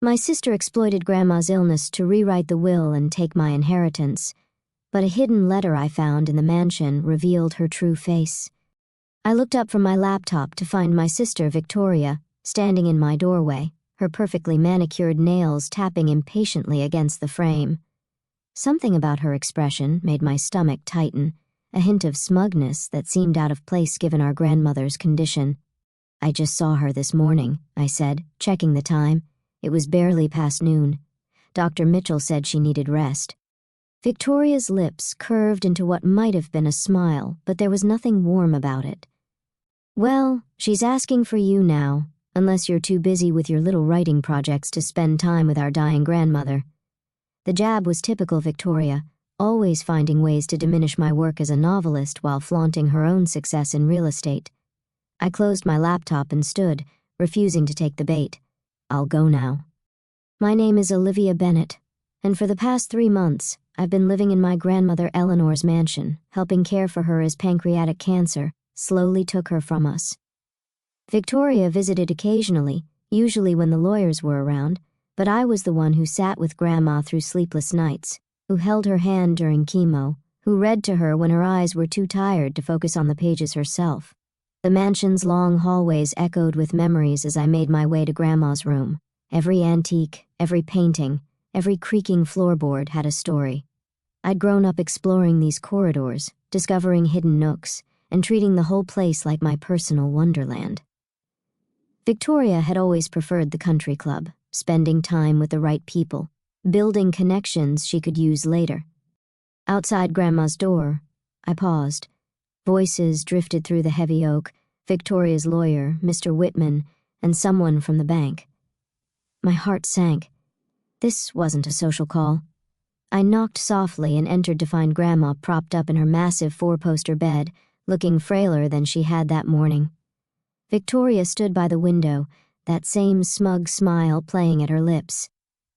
My sister exploited Grandma's illness to rewrite the will and take my inheritance, but a hidden letter I found in the mansion revealed her true face. I looked up from my laptop to find my sister, Victoria, standing in my doorway, her perfectly manicured nails tapping impatiently against the frame. Something about her expression made my stomach tighten, a hint of smugness that seemed out of place given our grandmother's condition. "I just saw her this morning," I said, checking the time. It was barely past noon. Dr. Mitchell said she needed rest. Victoria's lips curved into what might have been a smile, but there was nothing warm about it. "Well, she's asking for you now, unless you're too busy with your little writing projects to spend time with our dying grandmother." The jab was typical Victoria, always finding ways to diminish my work as a novelist while flaunting her own success in real estate. I closed my laptop and stood, refusing to take the bait. "I'll go now." "My name is Olivia Bennett, and for the past 3 months, I've been living in my grandmother Eleanor's mansion, helping care for her as pancreatic cancer slowly took her from us." Victoria visited occasionally, usually when the lawyers were around, but I was the one who sat with Grandma through sleepless nights, who held her hand during chemo, who read to her when her eyes were too tired to focus on the pages herself. The mansion's long hallways echoed with memories as I made my way to Grandma's room. Every antique, every painting, every creaking floorboard had a story. I'd grown up exploring these corridors, discovering hidden nooks, and treating the whole place like my personal wonderland. Victoria had always preferred the country club, spending time with the right people, building connections she could use later. Outside Grandma's door, I paused. Voices drifted through the heavy oak, Victoria's lawyer, Mr. Whitman, and someone from the bank. My heart sank. This wasn't a social call. I knocked softly and entered to find Grandma propped up in her massive 4-poster bed, looking frailer than she had that morning. Victoria stood by the window, that same smug smile playing at her lips.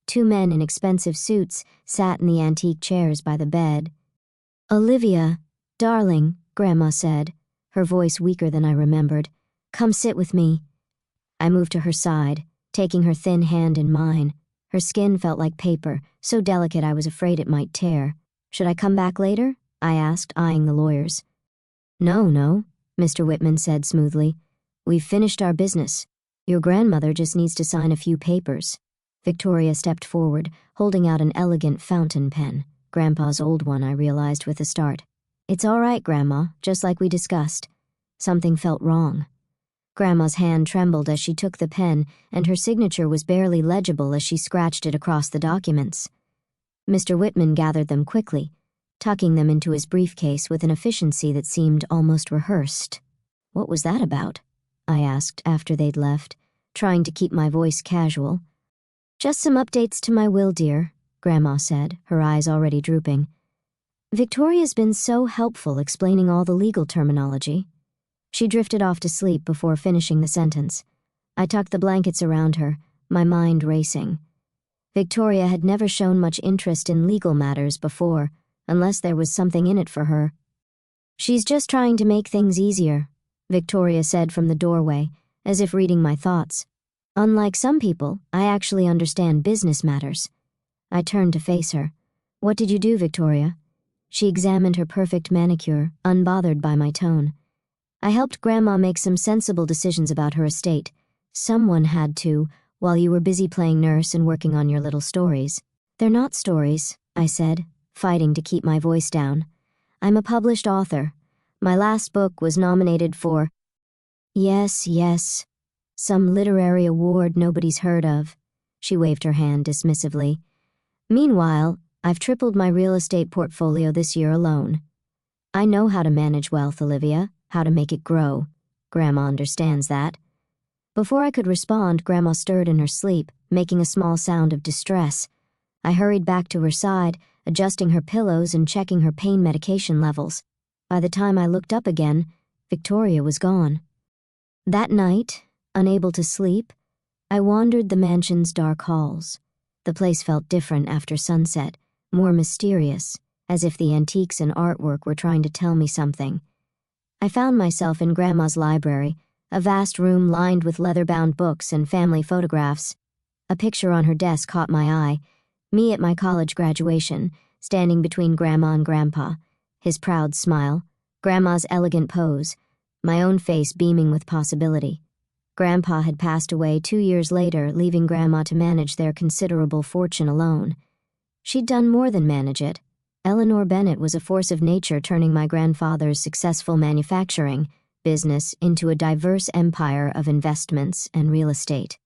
2 men in expensive suits sat in the antique chairs by the bed. "Olivia, darling," Grandma said, her voice weaker than I remembered. "Come sit with me." I moved to her side, taking her thin hand in mine. Her skin felt like paper, so delicate I was afraid it might tear. "Should I come back later?" I asked, eyeing the lawyers. No, Mr. Whitman said smoothly. "We've finished our business. Your grandmother just needs to sign a few papers." Victoria stepped forward, holding out an elegant fountain pen, Grandpa's old one, I realized with a start. "It's all right, Grandma, just like we discussed." Something felt wrong. Grandma's hand trembled as she took the pen, and her signature was barely legible as she scratched it across the documents. Mr. Whitman gathered them quickly, tucking them into his briefcase with an efficiency that seemed almost rehearsed. "What was that about?" I asked after they'd left, trying to keep my voice casual. "Just some updates to my will, dear," Grandma said, her eyes already drooping. "Victoria's been so helpful explaining all the legal terminology." She drifted off to sleep before finishing the sentence. I tucked the blankets around her, my mind racing. Victoria had never shown much interest in legal matters before, unless there was something in it for her. "She's just trying to make things easier," Victoria said from the doorway, as if reading my thoughts. "Unlike some people, I actually understand business matters." I turned to face her. "What did you do, Victoria?" She examined her perfect manicure, unbothered by my tone. "I helped Grandma make some sensible decisions about her estate. Someone had to, while you were busy playing nurse and working on your little stories." "They're not stories," I said, fighting to keep my voice down. "I'm a published author. My last book was nominated for—" Yes, some literary award nobody's heard of." She waved her hand dismissively. "Meanwhile, I've tripled my real estate portfolio this year alone. I know how to manage wealth, Olivia, how to make it grow. Grandma understands that." Before I could respond, Grandma stirred in her sleep, making a small sound of distress. I hurried back to her side, adjusting her pillows and checking her pain medication levels. By the time I looked up again, Victoria was gone. That night, unable to sleep, I wandered the mansion's dark halls. The place felt different after sunset, more mysterious, as if the antiques and artwork were trying to tell me something. I found myself in Grandma's library, a vast room lined with leather-bound books and family photographs. A picture on her desk caught my eye. Me at my college graduation, standing between Grandma and Grandpa, his proud smile, Grandma's elegant pose, my own face beaming with possibility. Grandpa had passed away 2 years later, leaving Grandma to manage their considerable fortune alone. She'd done more than manage it. Eleanor Bennett was a force of nature, turning my grandfather's successful manufacturing business into a diverse empire of investments and real estate.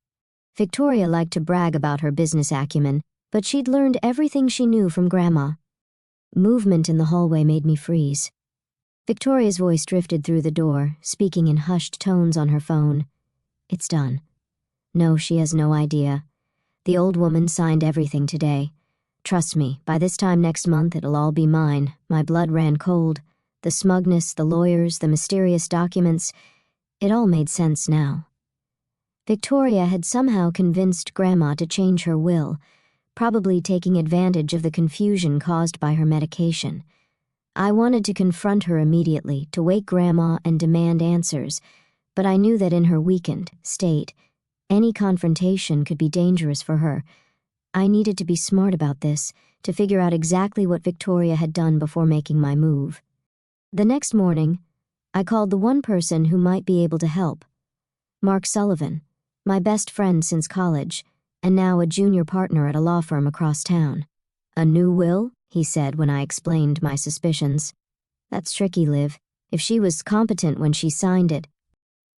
Victoria liked to brag about her business acumen, but she'd learned everything she knew from Grandma. Movement in the hallway made me freeze. Victoria's voice drifted through the door, speaking in hushed tones on her phone. "It's done. No, she has no idea. The old woman signed everything today. Trust me, by this time next month it'll all be mine." My blood ran cold. The smugness, the lawyers, the mysterious documents, it all made sense now. Victoria had somehow convinced Grandma to change her will, probably taking advantage of the confusion caused by her medication. I wanted to confront her immediately, to wake Grandma and demand answers, but I knew that in her weakened state, any confrontation could be dangerous for her. I needed to be smart about this, to figure out exactly what Victoria had done before making my move. The next morning, I called the one person who might be able to help. Mark Sullivan, my best friend since college, and now a junior partner at a law firm across town. "A new will?" he said when I explained my suspicions. "That's tricky, Liv. If she was competent when she signed it."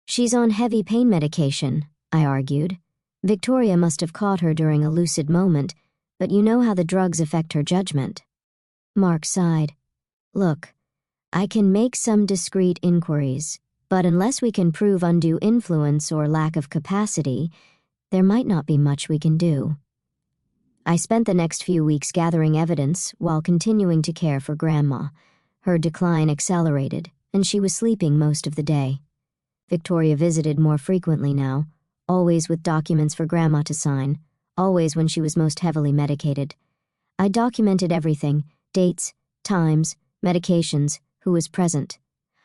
"She's on heavy pain medication," I argued. "Victoria must have caught her during a lucid moment, but you know how the drugs affect her judgment." Mark sighed. "Look, I can make some discreet inquiries, but unless we can prove undue influence or lack of capacity, there might not be much we can do." I spent the next few weeks gathering evidence while continuing to care for Grandma. Her decline accelerated, and she was sleeping most of the day. Victoria visited more frequently now, always with documents for Grandma to sign, always when she was most heavily medicated. I documented everything: dates, times, medications, who was present.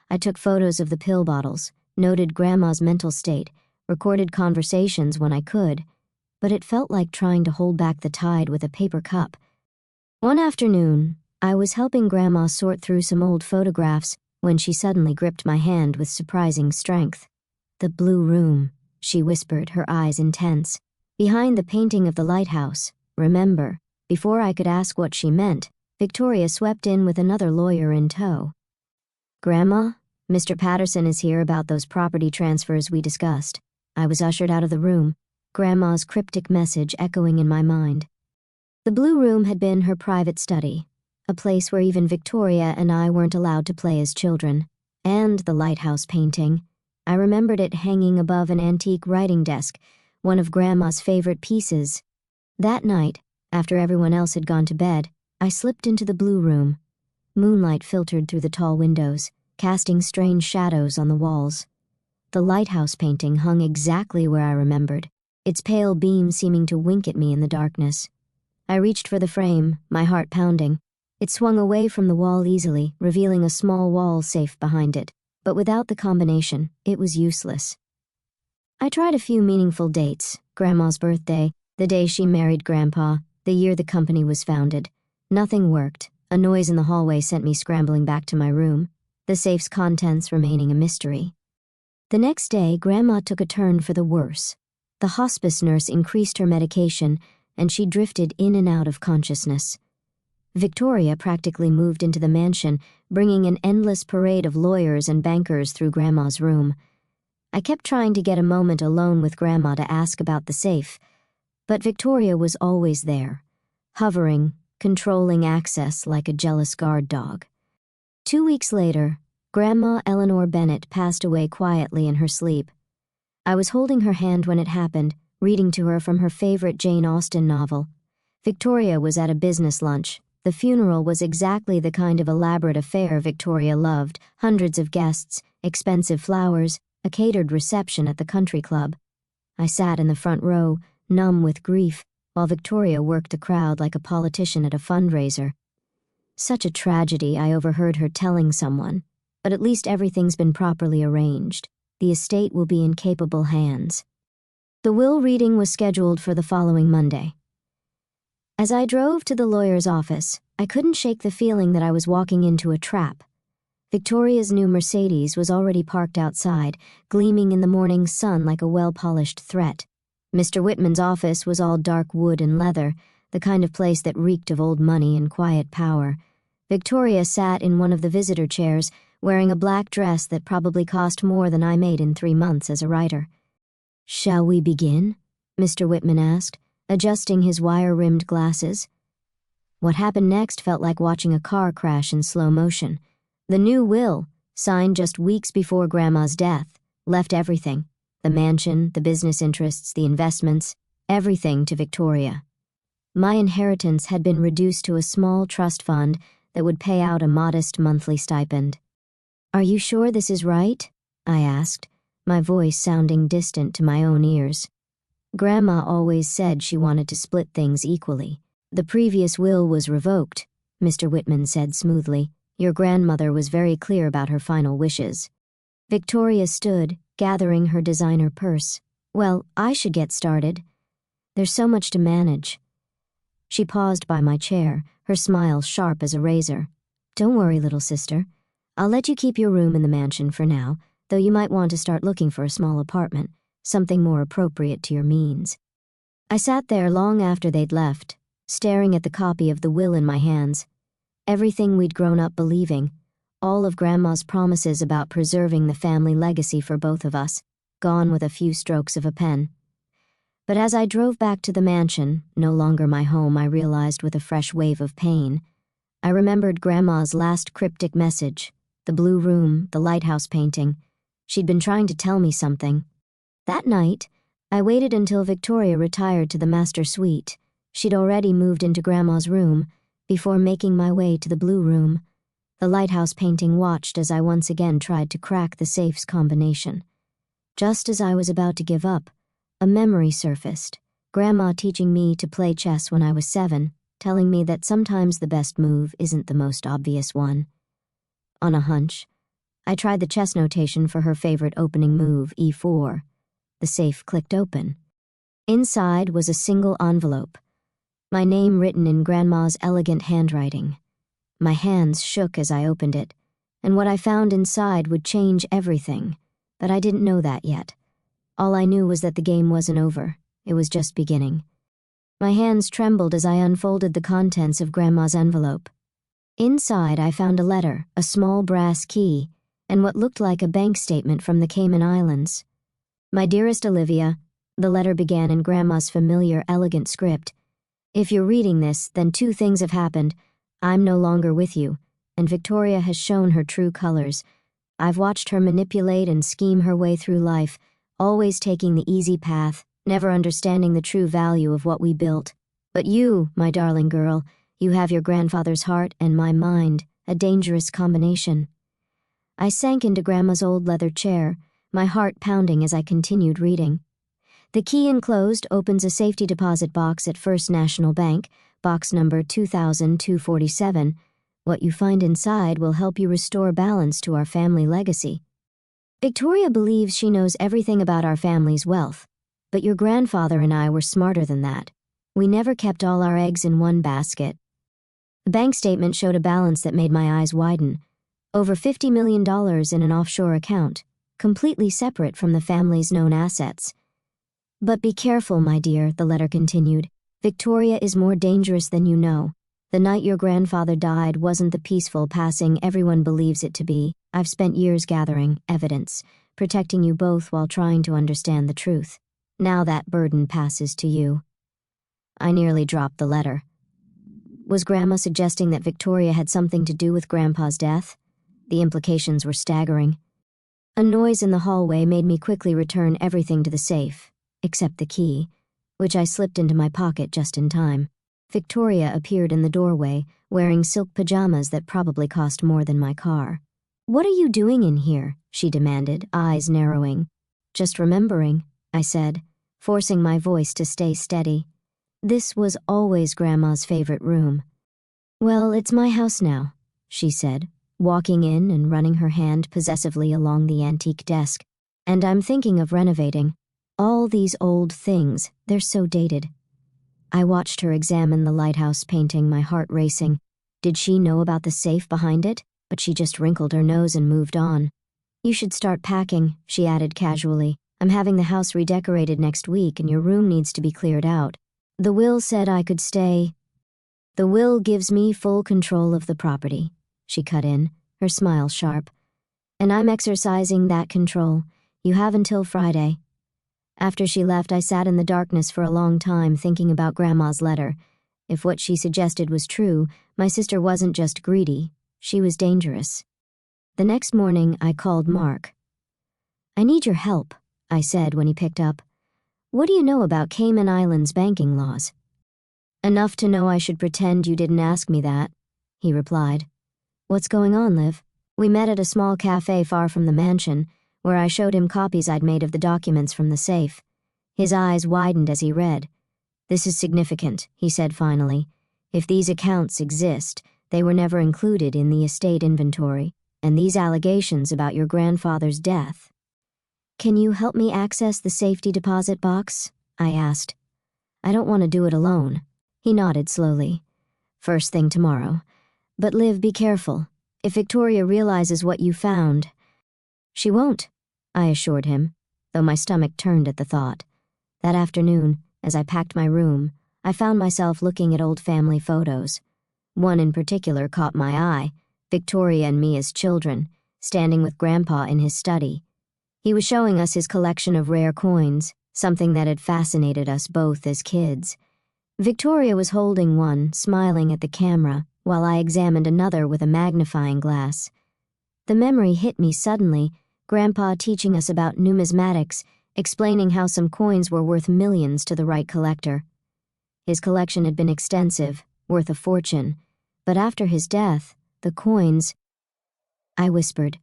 I took photos of the pill bottles, noted Grandma's mental state, recorded conversations when I could, but it felt like trying to hold back the tide with a paper cup. One afternoon, I was helping Grandma sort through some old photographs when she suddenly gripped my hand with surprising strength. "The blue room," she whispered, her eyes intense. "Behind the painting of the lighthouse. Remember." Before I could ask what she meant, Victoria swept in with another lawyer in tow. "Grandma, Mr. Patterson is here about those property transfers we discussed." I was ushered out of the room, Grandma's cryptic message echoing in my mind. The blue room had been her private study, a place where even Victoria and I weren't allowed to play as children. And the lighthouse painting. I remembered it hanging above an antique writing desk, one of Grandma's favorite pieces. That night, after everyone else had gone to bed, I slipped into the blue room. Moonlight filtered through the tall windows, casting strange shadows on the walls. The lighthouse painting hung exactly where I remembered, its pale beam seeming to wink at me in the darkness. I reached for the frame, my heart pounding. It swung away from the wall easily, revealing a small wall safe behind it, but without the combination, it was useless. I tried a few meaningful dates: Grandma's birthday, the day she married Grandpa, the year the company was founded. Nothing worked. A noise in the hallway sent me scrambling back to my room, the safe's contents remaining a mystery. The next day, Grandma took a turn for the worse. The hospice nurse increased her medication, and she drifted in and out of consciousness. Victoria practically moved into the mansion, bringing an endless parade of lawyers and bankers through Grandma's room. I kept trying to get a moment alone with Grandma to ask about the safe, but Victoria was always there, hovering, controlling access like a jealous guard dog. 2 weeks later, Grandma Eleanor Bennett passed away quietly in her sleep. I was holding her hand when it happened, reading to her from her favorite Jane Austen novel. Victoria was at a business lunch. The funeral was exactly the kind of elaborate affair Victoria loved: hundreds of guests, expensive flowers, a catered reception at the country club. I sat in the front row, numb with grief, while Victoria worked the crowd like a politician at a fundraiser. Such a tragedy, I overheard her telling someone, but at least everything's been properly arranged. The estate will be in capable hands. The will reading was scheduled for the following Monday. As I drove to the lawyer's office, I couldn't shake the feeling that I was walking into a trap. Victoria's new Mercedes was already parked outside, gleaming in the morning sun like a well-polished threat. Mr. Whitman's office was all dark wood and leather, the kind of place that reeked of old money and quiet power. Victoria sat in one of the visitor chairs, wearing a black dress that probably cost more than I made in 3 months as a writer. "Shall we begin?" Mr. Whitman asked, adjusting his wire-rimmed glasses. What happened next felt like watching a car crash in slow motion. The new will, signed just weeks before Grandma's death, left everything: the mansion, the business interests, the investments, everything to Victoria. My inheritance had been reduced to a small trust fund that would pay out a modest monthly stipend. "Are you sure this is right?" I asked, my voice sounding distant to my own ears. Grandma always said she wanted to split things equally. "The previous will was revoked," Mr. Whitman said smoothly. "Your grandmother was very clear about her final wishes." Victoria stood, gathering her designer purse. "Well, I should get started. There's so much to manage." She paused by my chair, her smile sharp as a razor. "Don't worry, little sister. I'll let you keep your room in the mansion for now, though you might want to start looking for a small apartment, something more appropriate to your means." I sat there long after they'd left, staring at the copy of the will in my hands. Everything we'd grown up believing, all of Grandma's promises about preserving the family legacy for both of us, gone with a few strokes of a pen. But as I drove back to the mansion, no longer my home, I realized with a fresh wave of pain, I remembered Grandma's last cryptic message, the blue room, the lighthouse painting. She'd been trying to tell me something. That night, I waited until Victoria retired to the master suite. She'd already moved into Grandma's room, before making my way to the blue room. The lighthouse painting watched as I once again tried to crack the safe's combination. Just as I was about to give up, a memory surfaced. Grandma teaching me to play chess when I was 7, telling me that sometimes the best move isn't the most obvious one. On a hunch, I tried the chess notation for her favorite opening move, e4. The safe clicked open. Inside was a single envelope, my name written in Grandma's elegant handwriting. My hands shook as I opened it, and what I found inside would change everything, but I didn't know that yet. All I knew was that the game wasn't over. It was just beginning. My hands trembled as I unfolded the contents of Grandma's envelope. Inside, I found a letter, a small brass key, and what looked like a bank statement from the Cayman Islands. "My dearest Olivia," the letter began in Grandma's familiar, elegant script. "If you're reading this, then 2 things have happened. I'm no longer with you, and Victoria has shown her true colors. I've watched her manipulate and scheme her way through life, always taking the easy path, never understanding the true value of what we built. But you, my darling girl, you have your grandfather's heart and my mind, a dangerous combination." I sank into Grandma's old leather chair, my heart pounding as I continued reading. "The key enclosed opens a safety deposit box at First National Bank, box number 2247. What you find inside will help you restore balance to our family legacy. Victoria believes she knows everything about our family's wealth, but your grandfather and I were smarter than that. We never kept all our eggs in one basket." The bank statement showed a balance that made my eyes widen. Over $50 million in an offshore account, completely separate from the family's known assets. "But be careful, my dear," the letter continued. "Victoria is more dangerous than you know. The night your grandfather died wasn't the peaceful passing everyone believes it to be. I've spent years gathering evidence, protecting you both while trying to understand the truth. Now that burden passes to you." I nearly dropped the letter. Was Grandma suggesting that Victoria had something to do with Grandpa's death? The implications were staggering. A noise in the hallway made me quickly return everything to the safe, except the key, which I slipped into my pocket just in time. Victoria appeared in the doorway, wearing silk pajamas that probably cost more than my car. "What are you doing in here?" she demanded, eyes narrowing. "Just remembering," I said, forcing my voice to stay steady. This was always Grandma's favorite room. "Well, it's my house now," she said, walking in and running her hand possessively along the antique desk. "And I'm thinking of renovating. All these old things, they're so dated. I watched her examine the lighthouse painting, my heart racing. Did she know about the safe behind it? But she just wrinkled her nose and moved on. You should start packing, she added casually. I'm having the house redecorated next week and your room needs to be cleared out. The will said I could stay. The will gives me full control of the property, she cut in, her smile sharp. And I'm exercising that control. You have until Friday. After she left, I sat in the darkness for a long time thinking about Grandma's letter. If what she suggested was true, my sister wasn't just greedy, she was dangerous. The next morning, I called Mark. I need your help, I said when he picked up. What do you know about Cayman Islands banking laws? Enough to know I should pretend you didn't ask me that, he replied. What's going on, Liv? We met at a small cafe far from the mansion, where I showed him copies I'd made of the documents from the safe. His eyes widened as he read. This is significant, he said finally. If these accounts exist, they were never included in the estate inventory, and these allegations about your grandfather's death. Can you help me access the safety deposit box? I asked. I don't want to do it alone. He nodded slowly. First thing tomorrow. But Liv, be careful. If Victoria realizes what you found... She won't, I assured him, though my stomach turned at the thought. That afternoon, as I packed my room, I found myself looking at old family photos. One in particular caught my eye, Victoria and me as children, standing with Grandpa in his study. He was showing us his collection of rare coins, something that had fascinated us both as kids. Victoria was holding one, smiling at the camera, while I examined another with a magnifying glass. The memory hit me suddenly, Grandpa teaching us about numismatics, explaining how some coins were worth millions to the right collector. His collection had been extensive, worth a fortune, but after his death, the coins... I whispered.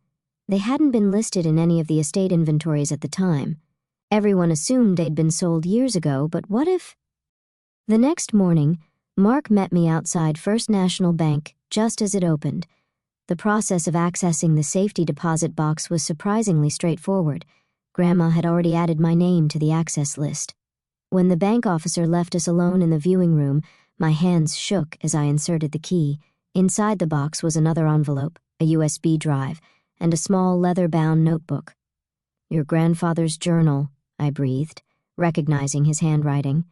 They hadn't been listed in any of the estate inventories at the time. Everyone assumed they'd been sold years ago, but what if... The next morning, Mark met me outside First National Bank just as it opened. The process of accessing the safety deposit box was surprisingly straightforward. Grandma had already added my name to the access list. When the bank officer left us alone in the viewing room, my hands shook as I inserted the key. Inside the box was another envelope, a USB drive, and a small leather-bound notebook. Your grandfather's journal, I breathed, recognizing his handwriting.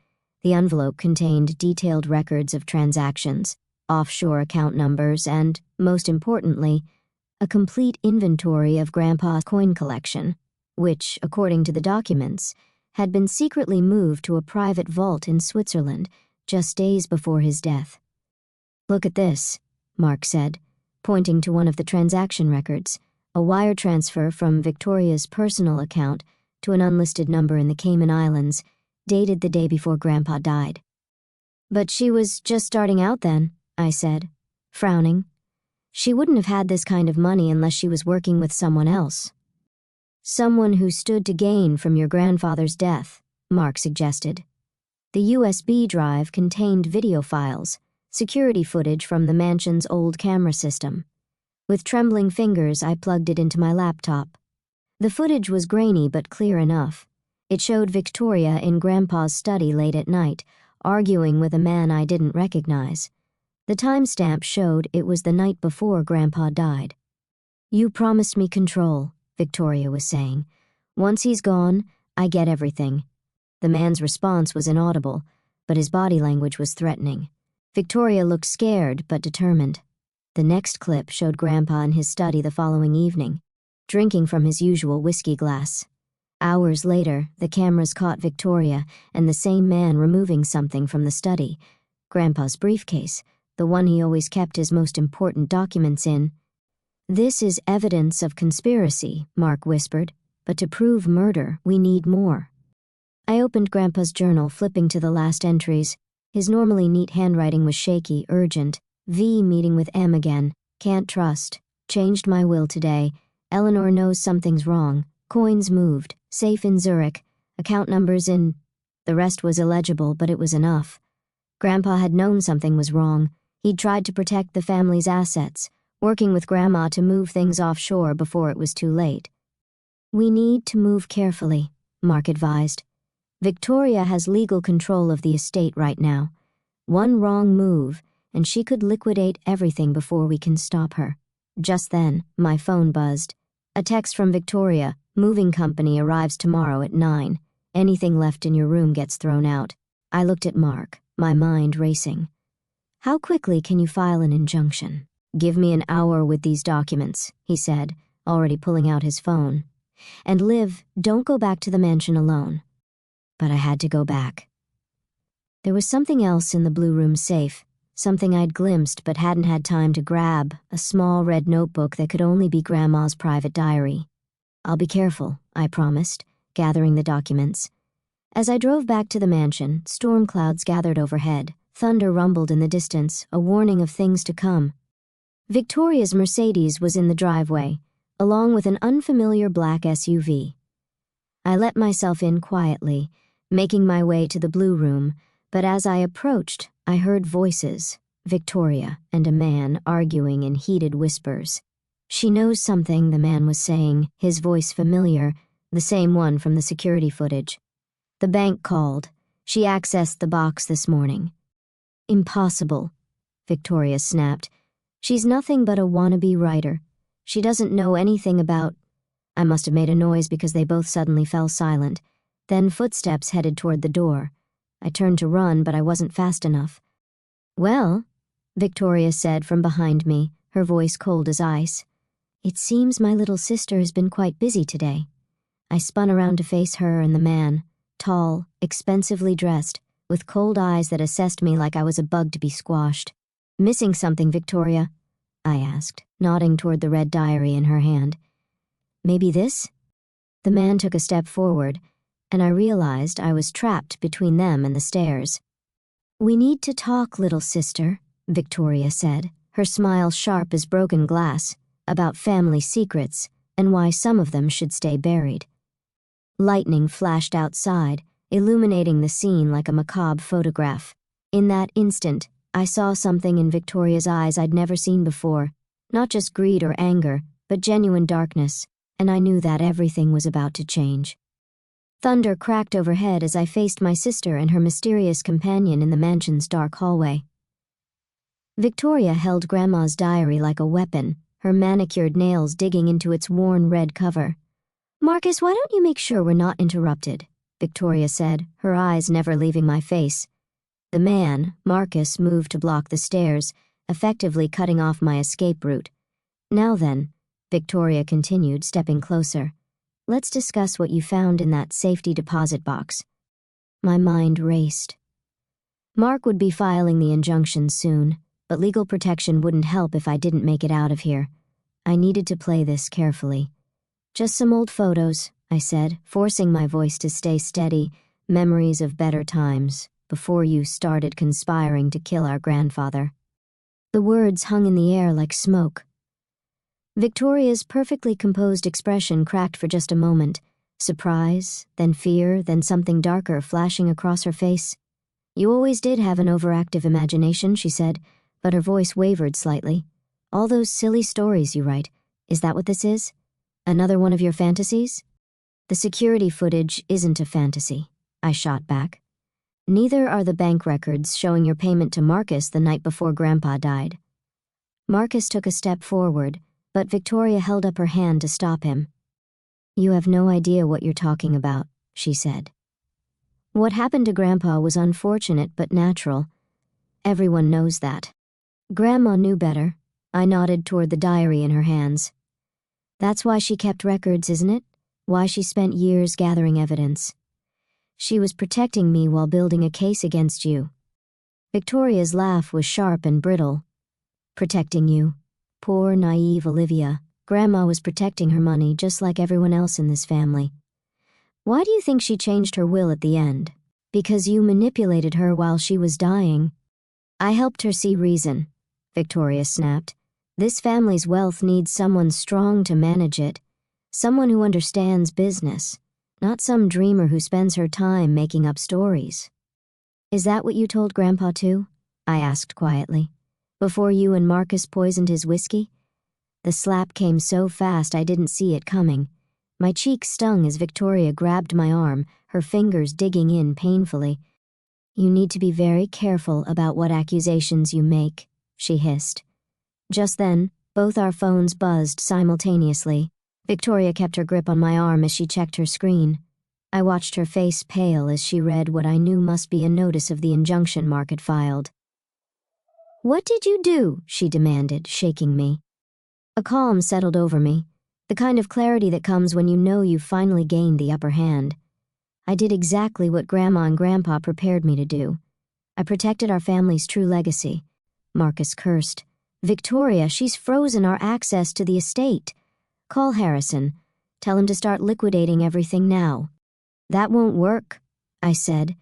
The envelope contained detailed records of transactions, offshore account numbers, and, most importantly, a complete inventory of Grandpa's coin collection, which, according to the documents, had been secretly moved to a private vault in Switzerland just days before his death. Look at this, Mark said, pointing to one of the transaction records, a wire transfer from Victoria's personal account to an unlisted number in the Cayman Islands, dated the day before Grandpa died. But she was just starting out then, I said, frowning. She wouldn't have had this kind of money unless she was working with someone else. Someone who stood to gain from your grandfather's death, Mark suggested. The USB drive contained video files, security footage from the mansion's old camera system. With trembling fingers, I plugged it into my laptop. The footage was grainy but clear enough. It showed Victoria in Grandpa's study late at night, arguing with a man I didn't recognize. The timestamp showed it was the night before Grandpa died. You promised me control, Victoria was saying. Once he's gone, I get everything. The man's response was inaudible, but his body language was threatening. Victoria looked scared but determined. The next clip showed Grandpa in his study the following evening, drinking from his usual whiskey glass. Hours later, the cameras caught Victoria and the same man removing something from the study, Grandpa's briefcase, the one he always kept his most important documents in. This is evidence of conspiracy, Mark whispered, but to prove murder, we need more. I opened Grandpa's journal, flipping to the last entries. His normally neat handwriting was shaky, urgent. V meeting with M again. Can't trust. Changed my will today. Eleanor knows something's wrong. Coins moved. Safe in Zurich. Account numbers in... The rest was illegible, but it was enough. Grandpa had known something was wrong. He'd tried to protect the family's assets, working with Grandma to move things offshore before it was too late. We need to move carefully, Mark advised. Victoria has legal control of the estate right now. One wrong move, and she could liquidate everything before we can stop her. Just then, my phone buzzed. A text from Victoria. Moving company arrives tomorrow at 9. Anything left in your room gets thrown out. I looked at Mark, my mind racing. How quickly can you file an injunction? Give me an hour with these documents, he said, already pulling out his phone. And Liv, don't go back to the mansion alone. But I had to go back. There was something else in the blue room safe, something I'd glimpsed but hadn't had time to grab, a small red notebook that could only be Grandma's private diary. I'll be careful, I promised, gathering the documents. As I drove back to the mansion, storm clouds gathered overhead. Thunder rumbled in the distance, a warning of things to come. Victoria's Mercedes was in the driveway, along with an unfamiliar black SUV. I let myself in quietly, making my way to the blue room, but as I approached, I heard voices, Victoria and a man arguing in heated whispers. She knows something, the man was saying, his voice familiar, the same one from the security footage. The bank called. She accessed the box this morning. Impossible, Victoria snapped. She's nothing but a wannabe writer. She doesn't know anything about... I must have made a noise because they both suddenly fell silent. Then footsteps headed toward the door. I turned to run, but I wasn't fast enough. Well, Victoria said from behind me, her voice cold as ice. It seems my little sister has been quite busy today. I spun around to face her and the man, tall, expensively dressed, with cold eyes that assessed me like I was a bug to be squashed. Missing something, Victoria? I asked, nodding toward the red diary in her hand. Maybe this? The man took a step forward, and I realized I was trapped between them and the stairs. We need to talk, little sister, Victoria said, her smile sharp as broken glass, about family secrets and why some of them should stay buried. Lightning flashed outside, illuminating the scene like a macabre photograph. In that instant, I saw something in Victoria's eyes I'd never seen before, not just greed or anger, but genuine darkness, and I knew that everything was about to change. Thunder cracked overhead as I faced my sister and her mysterious companion in the mansion's dark hallway. Victoria held Grandma's diary like a weapon, her manicured nails digging into its worn red cover. Marcus, why don't you make sure we're not interrupted? Victoria said, her eyes never leaving my face. The man, Marcus, moved to block the stairs, effectively cutting off my escape route. Now then, Victoria continued, stepping closer. Let's discuss what you found in that safety deposit box. My mind raced. Mark would be filing the injunction soon, but legal protection wouldn't help if I didn't make it out of here. I needed to play this carefully. Just some old photos, I said, forcing my voice to stay steady, memories of better times, before you started conspiring to kill our grandfather. The words hung in the air like smoke. Victoria's perfectly composed expression cracked for just a moment. Surprise, then fear, then something darker flashing across her face. You always did have an overactive imagination, she said, but her voice wavered slightly. All those silly stories you write, is that what this is? Another one of your fantasies? The security footage isn't a fantasy, I shot back. Neither are the bank records showing your payment to Marcus the night before Grandpa died. Marcus took a step forward, but Victoria held up her hand to stop him. You have no idea what you're talking about, she said. What happened to Grandpa was unfortunate but natural. Everyone knows that. Grandma knew better. I nodded toward the diary in her hands. That's why she kept records, isn't it? Why she spent years gathering evidence. She was protecting me while building a case against you. Victoria's laugh was sharp and brittle. Protecting you. Poor, naive Olivia. Grandma was protecting her money just like everyone else in this family. Why do you think she changed her will at the end? Because you manipulated her while she was dying. I helped her see reason, Victoria snapped. This family's wealth needs someone strong to manage it. Someone who understands business, not some dreamer who spends her time making up stories. Is that what you told Grandpa too? I asked quietly. Before you and Marcus poisoned his whiskey? The slap came so fast I didn't see it coming. My cheek stung as Victoria grabbed my arm, her fingers digging in painfully. "You need to be very careful about what accusations you make," she hissed. Just then, both our phones buzzed simultaneously. Victoria kept her grip on my arm as she checked her screen. I watched her face pale as she read what I knew must be a notice of the injunction Mark had filed. "What did you do?" she demanded, shaking me. A calm settled over me, the kind of clarity that comes when you know you've finally gained the upper hand. I did exactly what Grandma and Grandpa prepared me to do. I protected our family's true legacy. Marcus cursed. "Victoria, she's frozen our access to the estate. Call Harrison. Tell him to start liquidating everything now." "That won't work," I said,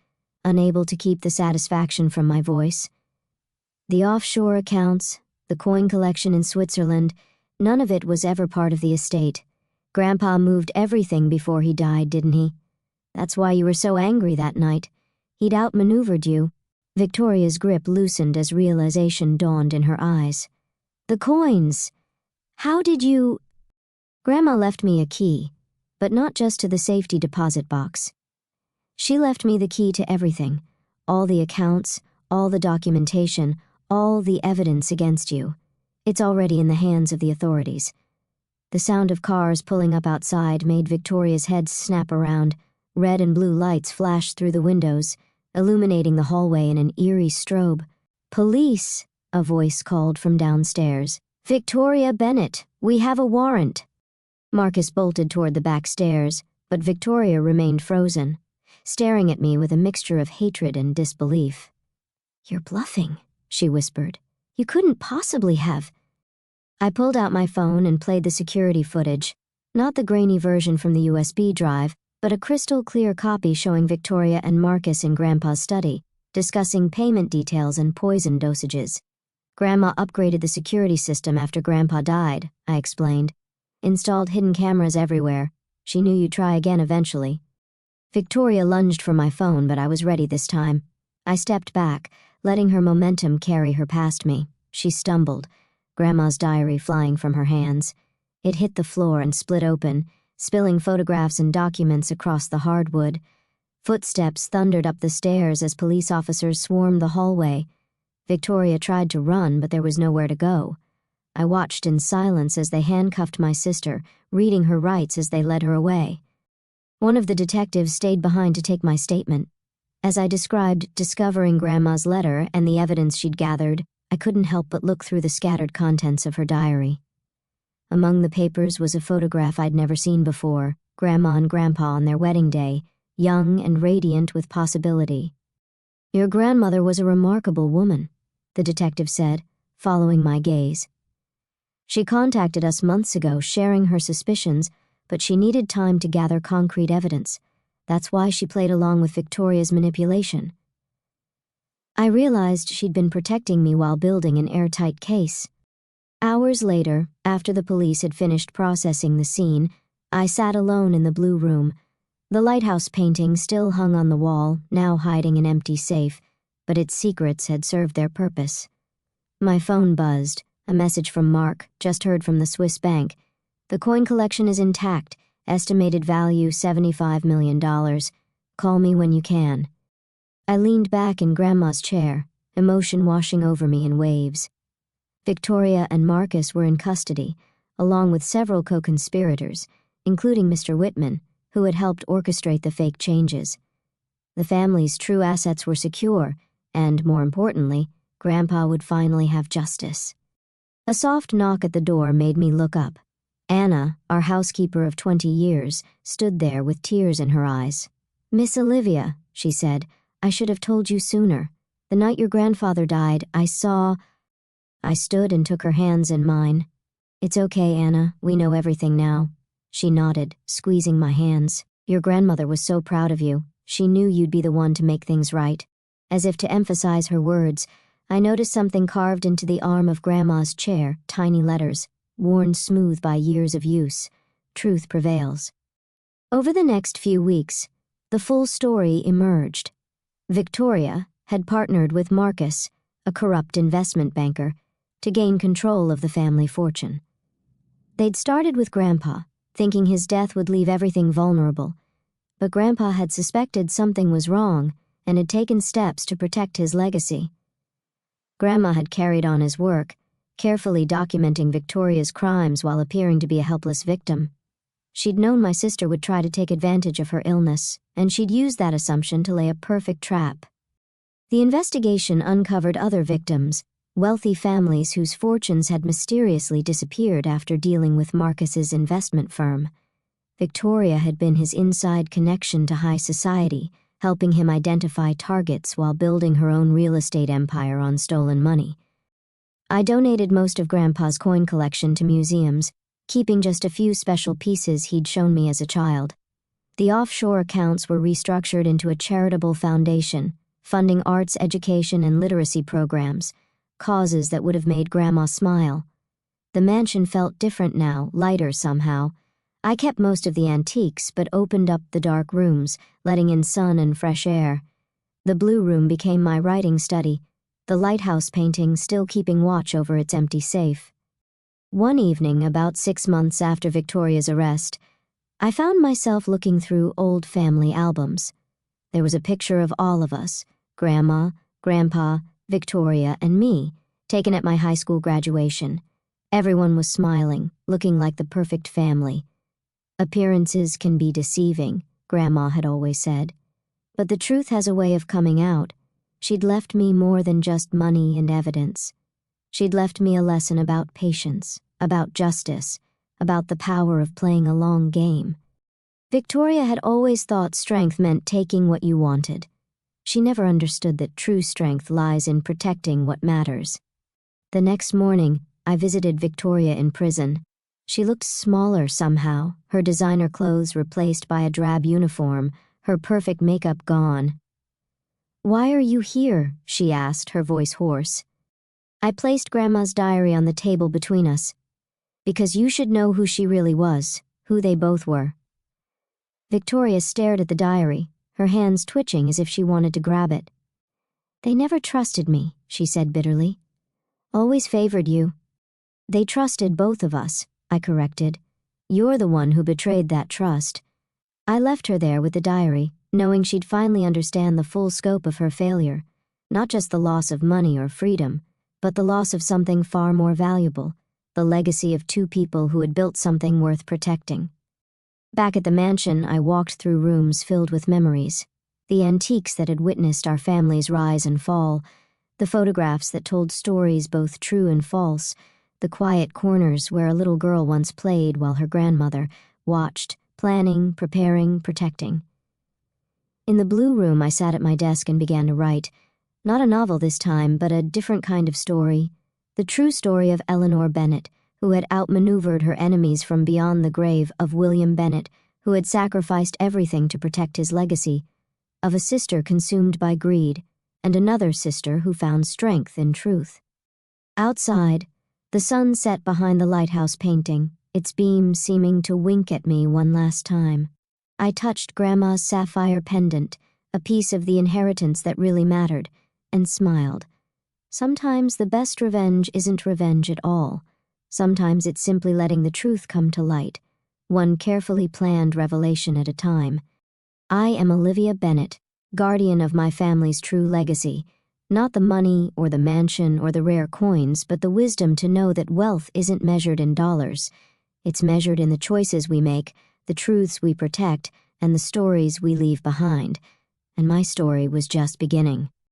unable to keep the satisfaction from my voice. The offshore accounts, the coin collection in Switzerland, none of it was ever part of the estate. Grandpa moved everything before he died, didn't he? That's why you were so angry that night. He'd outmaneuvered you. Victoria's grip loosened as realization dawned in her eyes. "The coins! How did you—" Grandma left me a key, but not just to the safety deposit box. She left me the key to everything, all the accounts, all the documentation, all the evidence against you. It's already in the hands of the authorities. The sound of cars pulling up outside made Victoria's head snap around. Red and blue lights flashed through the windows, illuminating the hallway in an eerie strobe. "Police!" a voice called from downstairs. "Victoria Bennett, we have a warrant." Marcus bolted toward the back stairs, but Victoria remained frozen, staring at me with a mixture of hatred and disbelief. "You're bluffing," she whispered. "You couldn't possibly have." I pulled out my phone and played the security footage, not the grainy version from the USB drive, but a crystal-clear copy showing Victoria and Marcus in Grandpa's study, discussing payment details and poison dosages. "Grandma upgraded the security system after Grandpa died," I explained. "Installed hidden cameras everywhere. She knew you'd try again eventually." Victoria lunged for my phone, but I was ready this time. I stepped back, letting her momentum carry her past me. She stumbled, Grandma's diary flying from her hands. It hit the floor and split open, spilling photographs and documents across the hardwood. Footsteps thundered up the stairs as police officers swarmed the hallway. Victoria tried to run, but there was nowhere to go. I watched in silence as they handcuffed my sister, reading her rights as they led her away. One of the detectives stayed behind to take my statement. As I described discovering Grandma's letter and the evidence she'd gathered, I couldn't help but look through the scattered contents of her diary. Among the papers was a photograph I'd never seen before, Grandma and Grandpa on their wedding day, young and radiant with possibility. "Your grandmother was a remarkable woman," the detective said, following my gaze. "She contacted us months ago, sharing her suspicions, but she needed time to gather concrete evidence. That's why she played along with Victoria's manipulation." I realized she'd been protecting me while building an airtight case. Hours later, after the police had finished processing the scene, I sat alone in the blue room. The lighthouse painting still hung on the wall, now hiding an empty safe, but its secrets had served their purpose. My phone buzzed, a message from Mark, just heard from the Swiss bank. "The coin collection is intact, estimated value $75 million. Call me when you can." I leaned back in Grandma's chair, emotion washing over me in waves. Victoria and Marcus were in custody, along with several co-conspirators, including Mr. Whitman, who had helped orchestrate the fake changes. The family's true assets were secure, and, more importantly, Grandpa would finally have justice. A soft knock at the door made me look up. Anna, our housekeeper of 20 years, stood there with tears in her eyes. "Miss Olivia," she said, "I should have told you sooner. The night your grandfather died, I saw—" I stood and took her hands in mine. "It's okay, Anna. We know everything now." She nodded, squeezing my hands. "Your grandmother was so proud of you. She knew you'd be the one to make things right." As if to emphasize her words, I noticed something carved into the arm of Grandma's chair, tiny letters, worn smooth by years of use. "Truth prevails." Over the next few weeks, the full story emerged. Victoria had partnered with Marcus, a corrupt investment banker, to gain control of the family fortune. They'd started with Grandpa, thinking his death would leave everything vulnerable. But Grandpa had suspected something was wrong and had taken steps to protect his legacy. Grandma had carried on his work, carefully documenting Victoria's crimes while appearing to be a helpless victim. She'd known my sister would try to take advantage of her illness, and she'd used that assumption to lay a perfect trap. The investigation uncovered other victims, wealthy families whose fortunes had mysteriously disappeared after dealing with Marcus's investment firm. Victoria had been his inside connection to high society, helping him identify targets while building her own real estate empire on stolen money. I donated most of Grandpa's coin collection to museums, keeping just a few special pieces he'd shown me as a child. The offshore accounts were restructured into a charitable foundation, funding arts, education, and literacy programs, causes that would have made Grandma smile. The mansion felt different now, lighter somehow. I kept most of the antiques, but opened up the dark rooms, letting in sun and fresh air. The blue room became my writing study, the lighthouse painting still keeping watch over its empty safe. One evening, about 6 months after Victoria's arrest, I found myself looking through old family albums. There was a picture of all of us, Grandma, Grandpa, Victoria, and me, taken at my high school graduation. Everyone was smiling, looking like the perfect family. Appearances can be deceiving, Grandma had always said. But the truth has a way of coming out. She'd left me more than just money and evidence. She'd left me a lesson about patience, about justice, about the power of playing a long game. Victoria had always thought strength meant taking what you wanted. She never understood that true strength lies in protecting what matters. The next morning, I visited Victoria in prison. She looked smaller somehow, her designer clothes replaced by a drab uniform, her perfect makeup gone. "Why are you here?" she asked, her voice hoarse. I placed Grandma's diary on the table between us. "Because you should know who she really was, who they both were." Victoria stared at the diary, her hands twitching as if she wanted to grab it. "They never trusted me," she said bitterly. "Always favored you." "They trusted both of us," I corrected. "You're the one who betrayed that trust." I left her there with the diary, knowing she'd finally understand the full scope of her failure, not just the loss of money or freedom, but the loss of something far more valuable, the legacy of two people who had built something worth protecting. Back at the mansion, I walked through rooms filled with memories, the antiques that had witnessed our family's rise and fall, the photographs that told stories both true and false, the quiet corners where a little girl once played while her grandmother watched, planning, preparing, protecting. In the blue room, I sat at my desk and began to write, not a novel this time, but a different kind of story, the true story of Eleanor Bennett, who had outmaneuvered her enemies from beyond the grave, of William Bennett, who had sacrificed everything to protect his legacy, of a sister consumed by greed, and another sister who found strength in truth. Outside, the sun set behind the lighthouse painting, its beams seeming to wink at me one last time. I touched Grandma's sapphire pendant, a piece of the inheritance that really mattered, and smiled. Sometimes the best revenge isn't revenge at all. Sometimes it's simply letting the truth come to light, one carefully planned revelation at a time. I am Olivia Bennett, guardian of my family's true legacy. Not the money or the mansion or the rare coins, but the wisdom to know that wealth isn't measured in dollars. It's measured in the choices we make, the truths we protect, and the stories we leave behind. And my story was just beginning.